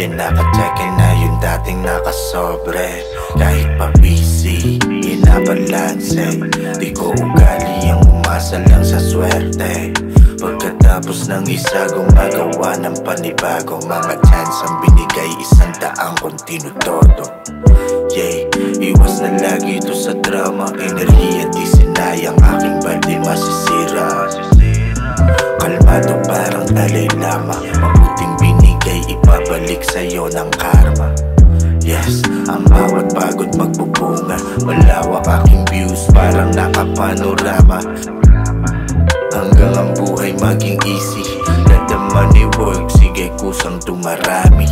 Yan nakateke na yung dating nakasobre. Kahit pa busy, binabalanse. Di ko ugali ang umasa lang sa swerte. Pagkatapos ng isa gumagawa ng panibagong mga chance ang binigay 100 kung tinutodo. Yeah, iwas na lagi ito sa drama. Enerhiya di sinayang, aking balde masisira. Kalmado parang Dalai Lama. Mabuting binigay ibabalik sa'yo ng karma. Yes, ang bawat pagod magbubunga. Malawak aking views parang nakapanorama. Hanggang ang buhay maging easy. Let the money work, sige kusang dumarami.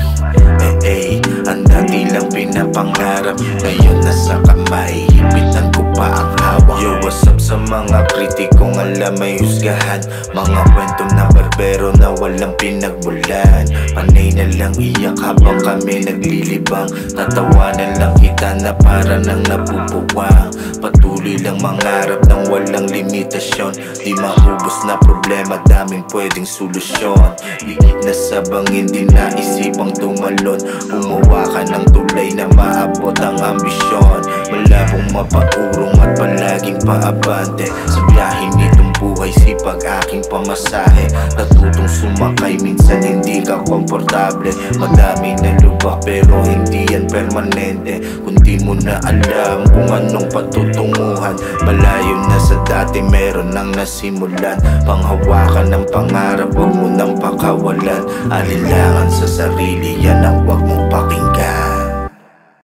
Ang dati lang pinapangarap, ngayon nasa kamay, hipitan ko pa ang hawak. Yo, what's up sa mga kritikong alam may husgahan. Mga kwento na barbero na walang pinagmulan. Panay na lang iyak habang kami naglilibang. Tatawanan lang kita na para nang nabubuwang. Patuloy lang mangarap ng walang limitasyon. Di maubos na problema, daming pwedeng solusyon. Higit na sa bangin, di naisipang tumalon. Umuwa ka ng tulay na maabot ang ambisyon. Malabong mapaurong at palaging paabante. Sa biyahe nitong buhay, sipag aking pamasahe. Natutong sumakay, minsan hindi ka komportable. Madami na lubak pero hindi yan permanente. Kung di mo na alam kung anong patutunguhan, malayo na sa dati, meron nang nasimulan. Panghawakan ng pangarap, huwag mo nang pakawalan. Alilangan sa sarili, yan ang huwag mong pakinggan.